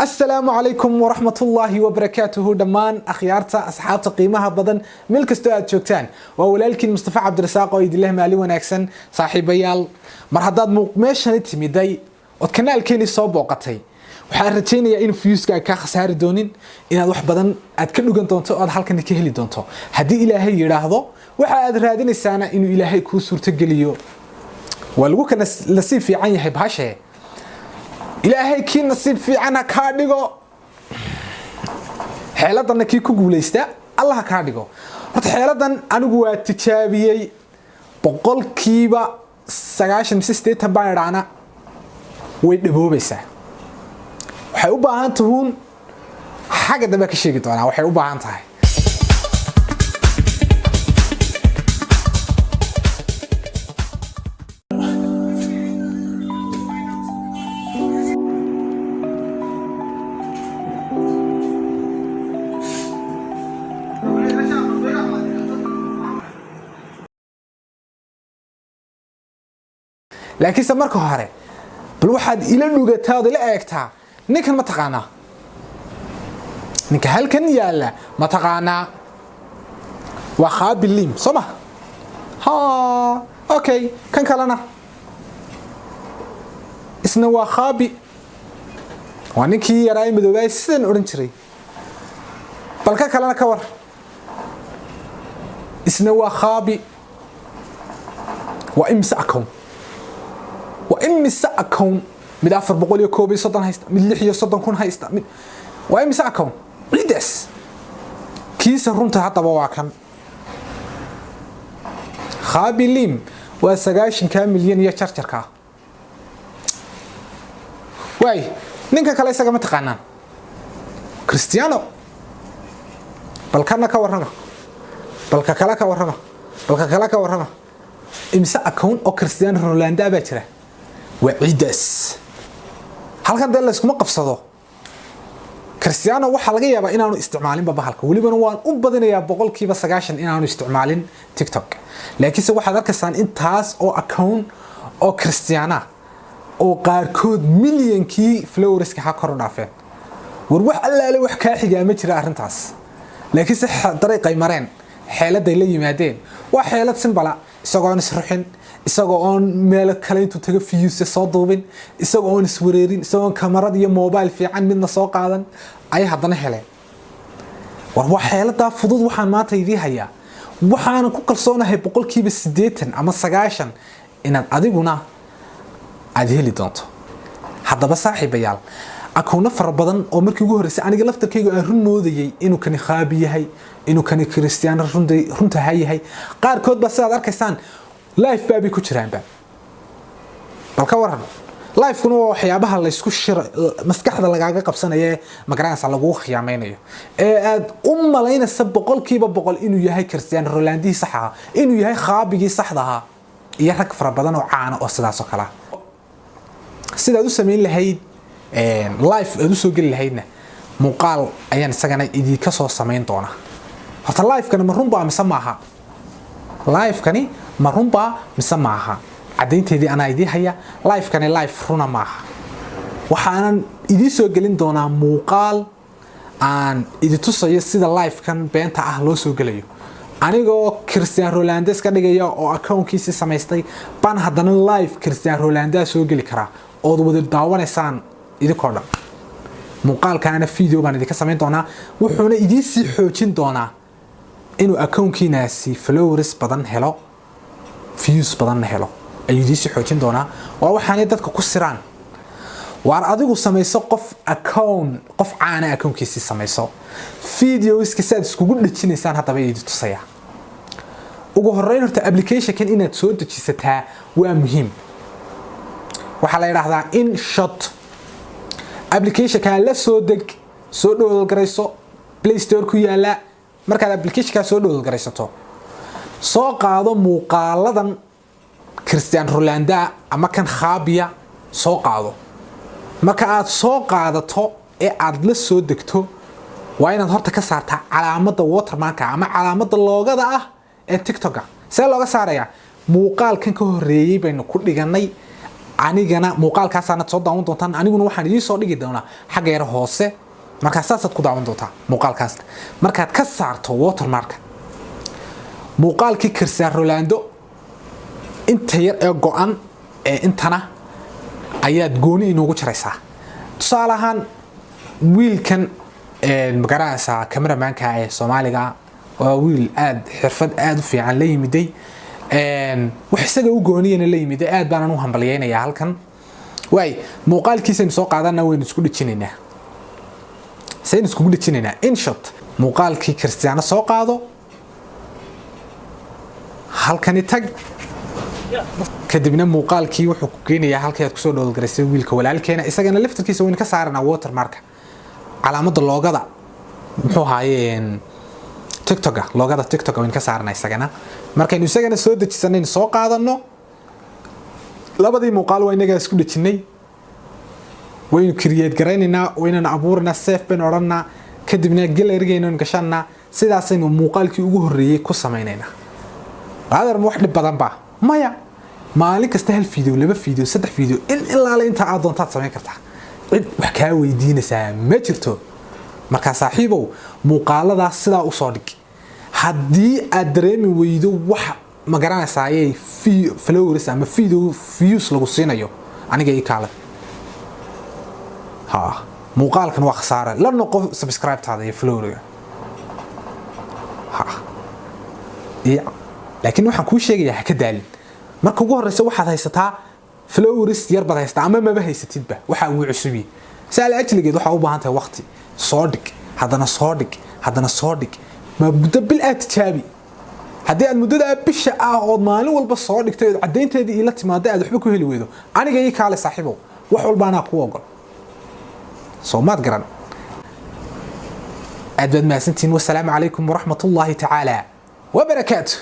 السلام عليكم ورحمة الله وبركاته دمان أخيارتا أصحابتا قيمها بدن ملك استواد شوكتان وولالكين مصطفى عبدirisaaq ويدي الله مالي وناكسن صاحبيال مرحداد مقميشان التميداي وكنا الكيني صوب وقتي waxaan rajeynayaa in fiyuuska ka khasaari doonin inaad wax badan aad ka dhugan doonto oo halkan ka heli doonto hadii ilaahay yiraahdo waxa aad raadinaysaana inuu ilaahay ku suurto geliyo walgu kana nasiib fiican yahay bahashe ilaahay kii nasiib fiican ka dhigo xeeladan kii ku guuleysta Allah ka dhigo horta xeeladan anigu waa tijaabiyay boqolkiiba 98 baadhana way dhiboobaysaa waxay u baahan tahay xaga dambe ka sheegi doonaa waxay u baahan tahay laakiin marka hore bal waxaad ila dhugataa ila eegtaa ninkan ma taqaana ninka halkan yaala ma taqaana waa khabilim soma ha okay kan kalena isna waa khabi waa ninkii yaraay madoobay sidan oran jiray bal ka kalena ka war isna waa khabi waa imsa account mid 430 haysta mid 630 haysta mid waa imisa account ciidas kiisa runta hadaba waa kan khabilim waa 9 milyan iyo chargerka way ninka kale isaga ma taqaanaan Cristiano balkana ka warrama balka kala ka warrama balka kala ka warrama imisa account oo Cristiano Ronaldo baa jira وعيدس halkan dal isku ma qabsado Cristiano waxa laga yaabaa inaanu isticmaalin bahalka waliba waan u badinayaa boqolkiiba 90 inaanu isticmaalin TikTok laakiin se waxaad arkaysaan intaas oo account oo Cristiano oo qaarkood milyankii followers ka kor u dhaafeen war wax allaale wax ka xiga ma jira arintaas laakiin se dariiqay mareen xeeladay la yimaadeen waa xeelad simbala isagoo isruxin isagoo on meel kale intuu taga fiyuus soo duubin isagoo on iswareerin isagoo kamarad iyo mobile fiican midna soo qaadan ay hadana heleen war wax xeelada fudud waxaan maanta idii hayaa waxaan ku kalsoonahay boqolkiiba 80 ama 90 inaad adiguna aad heli doonto hadaba saaxiibayaal akoona fara badan oo markii ugu horeysay aniga laftarkayga aan run moodayay inuu kan khaabi yahay inuu kan Cristiano runta yahay qaar kood ba sidaad arkaysaan live baabi ku jiraan balka waran live kuna waxyaabaha la isku shir maskaxda lagaaga qabsanayo magaranaysa lagu khiyaamaynayo ee aad u malaynaysa boqolkiiba boqol inuu yahay Cristiano Ronaldo saxa inuu yahay khaabigii saxda ah iyo rag fara badan oo caan oo sidaas oo kala sidaad u sameyn lahayd live aad u soo gali lahaydna muuqaal ayaan isagana idii ka soo sameyn doona horta live kana ma runba mise maaha live kani ma runba mise maaha cadeynteedii ana idii haya live kani live runa maaha waxaan idii soo galin doonaa muuqaal aan idii tusayo sida live kan beenta ah loo soo galayo anigoo Cristiano Ronaldo ka dhigaya oo accountkiisa samaystay baan hadana live Cristiano Ronaldo soo gali kara oo wada daawanaysaan idinkood muuqaalkaana video baan idinka sameyn doonaa wuxuuna idii si xoojin doonaa inuu accountkiinaasi followers badan helo views badan helo ayuu idii si xoojin doonaa waa waxaan dadka ku siraan waar adigu samayso qof account qof caana accountkiisa samayso videos ka saad isku dhajinaysaan hadaba idii tusaya ugu horeyn horta application kan inaad soo dejisataa waa muhiim waxa la yiraahdaa in shot application ka la soo deg soo download garayso Play Store ku yaala markaad application ka soo download garaysato soo qaado muuqaaladan Cristiano Ronaldo ama kan khabiya soo qaado marka aad soo qaadato ee aad la soo degto waa inaad horta ka saartaa calaamadda watermark ama calaamadda loogada ah ee TikTok see looga saaraya muuqaalkan ka horeeyay baynu ku dhiganay anigana muuqaalkaasana soo daawan doontaan aniguna waxaan idin soo dhigi doonaa xagga yar hoose marka saasaad ku daawan doontaa muuqaalkaas markaad ka saarto watermark muuqaalkii Cristiano Ronaldo inta yar ee go'an ee intana ayaad gooni inoogu jiraysaa tusaale ahaan wiilkan magaraasa cameramanka ee Soomaaliga waa wiil aad xirfad aad u fiican la yimiday wax isaga u gooniyana la yimiday aad baan u hambalyeynaya halkan way muuqaalkiisa soo qaadana weyn isku dhijinaynaa سين اسكو دجينينا ان شوت muuqaalkii Cristiano soo qaado halkani tag kadibna muuqaalkii wuxuu ku keenayaa halka aad ku soo dhawlgareysay wiilka walaalkeena isagana laftirkiisa weyn ka saarana watermark calaamada loogada muxuu haayeen TiK ToK loogada TiK ToK weyn ka saarana isagana markaynu isagana soo dejisanay soo qaadano labadii muuqaal waa inaga isku dhijinay وين كرييت قريننا وين أبورنا سيف بين أورنا كدبنا جلرينا نقشنا سيداسين ومقالكي وجهرية كوساميننا هذا الموحد بدن با مايا مالك استهل فيديو لبا فيديو سدح فيديو إلا على أنت عادون تسمين كرتها عد وحكاوي دين سام مجرتو مركز صاحبه مقالة ده سدا وصادق هدي أدريم ويدو وح مقرنا سايي في فلورس أما فيديو فيوس لقصينا يو أنا جاي كاله ها muuqaalkan waa khasaare la noqo subscribe taada iyo flowriga ha laakiin waxaan ku sheegayaa ka daalin marka ugu horeysa waxaad haysataa flowris yar bad haysta ama ma haysatidba waxa uu cusubi saal ajligeed waxa u baahan tahay waqti soo dhig hadana soo dhig ma budda bil aad tijaabi hadii aad muddada bisha oo maalin walba soo dhigtay cadeynteedii ila timaado aad waxba ku heli weydo aniga ii kaale saaxiibo wax walba ana ku ogol صومات قرن أدب ما سنتين والسلام عليكم ورحمة الله تعالى وبركاته.